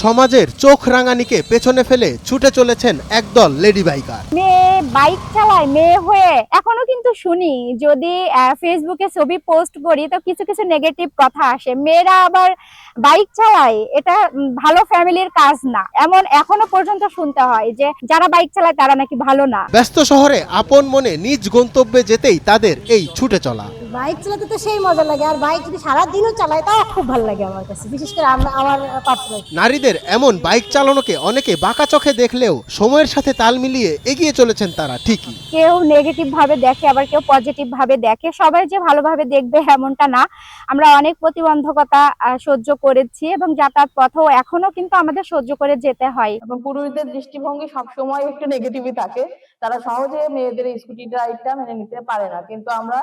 সমাজের চোখ রাঙানিকে পেছনে ফেলে ছুটে চলেছেন একদল লেডি বাইকার। মেয়ে বাইক চালায়, মেয়ে হয়ে এখনো কিন্তু শুনি, যদি ফেসবুকে ছবি পোস্ট করি তো কিছু কিছু নেগেটিভ কথা আসে। মেয়েরা আবার বাইক চালায়, এটা ভালো ফ্যামিলির কাজ না, এমন এখনো পর্যন্ত শুনতে হয় যে যারা বাইক চালায় তারা নাকি ভালো না। ব্যস্ত শহরে আপন মনে নিজ গন্তব্যে যেতেই তাদের এই ছুটে চলা। বাইক চালাতে তো সেই মজা লাগে, আর বাইক যদি সারাদিনও চালায় তাও খুব ভালো লাগে আমার কাছে, বিশেষ করে আমার পার্সোনাল। নারীদের এমন বাইক চালানোকে অনেকে বাঁকা চোখে দেখলেও সময়ের সাথে তাল মিলিয়ে এগিয়ে চলেছেন তারা ঠিকই। কেউ নেগেটিভ ভাবে দেখে, আবার কেউ পজিটিভ ভাবে দেখে। সবাই যে ভালোভাবে দেখবে এমনটা না। আমরা অনেক প্রতিবন্ধকতা সহ্য করেছি এবং যাতায়াত পথও এখনো কিন্তু আমাদের সহ্য করে যেতে হয়। এবং পুরুষদের দৃষ্টিভঙ্গি সবসময় একটু নেগেটিভই থাকে, তারা সহজে মেয়েদের স্কুটি রাইডটা মেনে নিতে পারে না। কিন্তু আমরা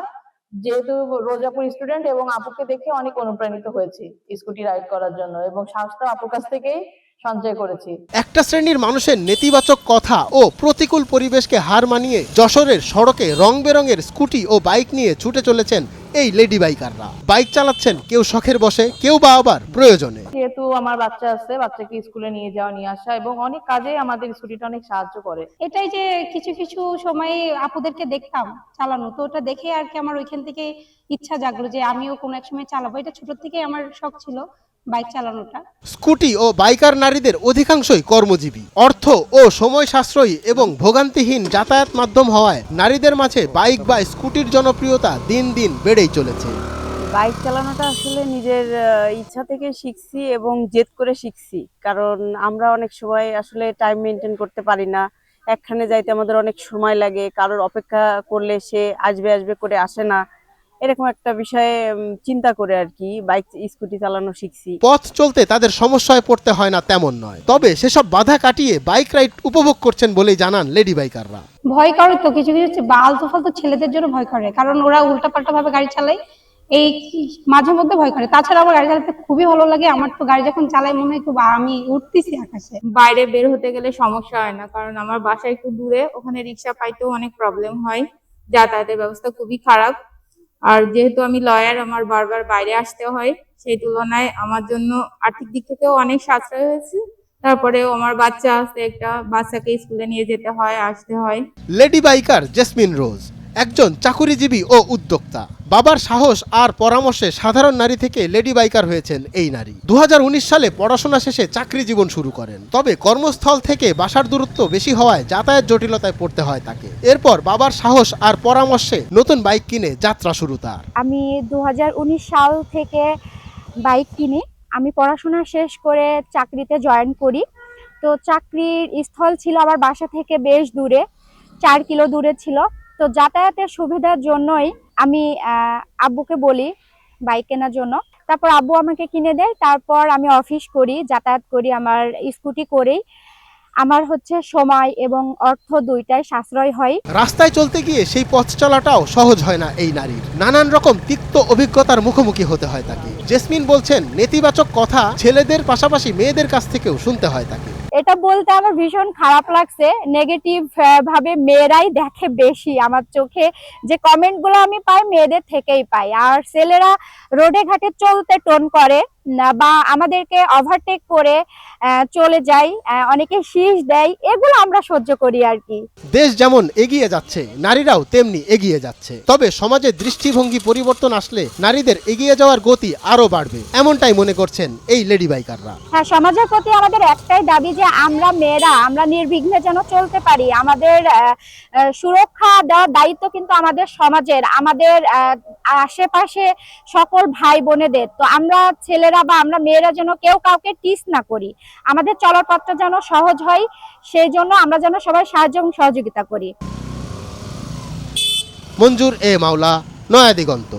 যেহেতু রোজাপুর স্টুডেন্ট এবং আপুকে দেখে অনেক অনুপ্রাণিত হয়েছি স্কুটি রাইড করার জন্য, এবং সাহসটা আপুর কাছ থেকেই সঞ্চয় করেছি। একটা শ্রেণীর মানুষের নেতিবাচক কথা ও প্রতিকূল পরিবেশকে হার মানিয়ে যশোরের সড়কে রং বেরঙের স্কুটি ও বাইক নিয়ে ছুটে চলেছেন এই লেডি বাইকাররা। বাইক চালাচ্ছেন কেউ শখের বশে, কেউ বা আবার প্রয়োজনে। যেহেতু আমার বাচ্চা আছে, বাচ্চাকে স্কুলে নিয়ে যাওয়া নিয়ে আসা এবং অনেক কাজে আমাদের স্কুটিটা অনেক সাহায্য করে। এটাই যে কিছু কিছু সময় আপুদেরকে দেখতাম চালানো, তো ওটা দেখে আর কি আমার ওইখান থেকে ইচ্ছা জাগলো যে আমিও কোনো এক সময় চালাবো। এটা ছোট থেকে আমার শখ ছিল বাইক চালানোটা। স্কুটি ও বাইকার নারীদের অধিকাংশই কর্মজীবী, অর্থ ও সময় সাশ্রয়ী এবং ভোগান্তিহীন যাতায়াত মাধ্যম হওয়ায় নারীদের মাঝে বাইক বা স্কুটির জনপ্রিয়তা দিন দিন বেড়েই চলেছে। বাইক চালানোটা আসলে নিজের ইচ্ছা থেকে শিখছি এবং জেদ করে শিখছি, কারণ আমরা অনেক সময় আসলে টাইম মেনটেন করতে পারি না। একখানে যাইতে আমাদের অনেক সময় লাগে, কারোর অপেক্ষা করলে সে আসবে আসবে করে আসে না, এরকম একটা বিষয়ে চিন্তা করে আর কি বাইক স্কুটি চালানো শিখছি। পথ চলতে তাদের সমস্যায় পড়তে হয় না তেমন নয়, তবে সেসব বাধা কাটিয়ে বাইক রাইড উপভোগ করছেন বলেই জানান লেডি বাইকাররা। ভয় করে তো কিছু কিছু আলতু ফালতু ছেলেদের জন্য ভয় করে, কারণ ওরা উল্টাপাল্টা ভাবে গাড়ি চালায়, এই মাঝে মধ্যে ভয় করে। তাছাড়া আমার গাড়ি চালাতে খুবই ভালো লাগে। আমার তো গাড়ি যখন চালাই মনে হয় খুব আমি উঠতেছি আকাশে। বাইরে বের হতে গেলে সমস্যা হয় না, কারণ আমার বাসা একটু দূরে, ওখানে রিক্সা পাইতেও অনেক প্রবলেম হয়, যাতায়াতের ব্যবস্থা খুবই খারাপ। আর যেহেতু আমি লয়ার, আমার বারবার বাইরে আসতে হয়, সেই তুলনায় আমার জন্য আর্থিক দিক থেকেও অনেক সাশ্রয় হয়েছে। তারপরেও আমার বাচ্চা আছে, একটা বাচ্চাকে স্কুলে নিয়ে যেতে হয়, আসতে হয়। লেডি বাইকার জেসমিন রোজ একজন চাকুরিজীবী ও উদ্যোক্তা। বাবার সাহস আর পরামর্শে সাধারণ নারী থেকে লেডি বাইকার হয়েছেন এই নারী। 2019 সালে পড়াশোনা শেষে চাকরি জীবন শুরু করেন, তবে কর্মস্থল থেকে বাসার দূরত্ব বেশি হওয়ায় যাতায়াত জটিলতায় পড়তে হয় তাকে। এরপর বাবার সাহস আর পরামর্শে নতুন বাইক কিনে যাত্রা শুরু তার। আমি 2019 সাল থেকে বাইক কিনি। আমি পড়াশোনা শেষ করে চাকরিতে জয়েন করি। তো চাকরির স্থল ছিল আমার বাসা থেকে বেশ দূরে, 4 কিলো দূরে ছিল। তো যাতায়াতের সুবিধার জন্যই আমি আব্বুকে বলি বাইক কেনার জন্য। তারপর আব্বু আমাকে কিনে দেয়। তারপর আমি অফিস করি, যাতায়াত করি আমার স্কুটি করেই। আমার হচ্ছে সময় এবং অর্থ দুইটাই সাশ্রয় হয়। রাস্তায় চলতে গিয়ে সেই পথ চলাটাও সহজ হয় না এই নারীর। নানান রকম তিক্ত অভিজ্ঞতার মুখোমুখি হতে হয় তাকে। জেসমিন বলছেন, নেতিবাচক কথা ছেলেদের পাশাপাশি মেয়েদের কাছ থেকেও শুনতে হয় তাকে। এটা বলতে আমার ভীষণ খারাপ লাগছে। নেগেটিভ ভাবে মেয়েরাই দেখে বেশি। আমার চোখে যে কমেন্ট গুলো আমি পাই মেয়েদের থেকেই পাই। আর ছেলেরা রোডে ঘাটে চলতে টোন করে না, বা আমাদেরকে ওভারটেক করে চলে যায়, অনেকে শীষ দেয়, এগুলো আমরা সহ্য করি আর কি। দেশ যেমন এগিয়ে যাচ্ছে, নারীরাও তেমনি এগিয়ে যাচ্ছে। তবে সমাজের দৃষ্টিভঙ্গি পরিবর্তন আসলে নারীদের এগিয়ে যাওয়ার গতি আরো বাড়বে, এমনটাই মনে করছেন এই লেডি বাইকাররা। হ্যাঁ, সমাজের প্রতি আমাদের একটাই দাবি যে আমরা মেয়েরা আমরা নির্বিঘ্নে যেন চলতে পারি। আমাদের সুরক্ষা দেওয়ার দায়িত্ব কিন্তু আমাদের সমাজের, আমাদের আশেপাশে সকল ভাই বোনেদের। তো আমরা ছেলেরা বা আমরা মেয়েরা যেন কেউ কাউকে টিস না করি, আমাদের চলার পথটা যেন সহজ হয়, সেই জন্য আমরা যেন সবাই সাহায্য এবং সহযোগিতা করি। মঞ্জুর এ মাওলা, নয়া দিগন্ত।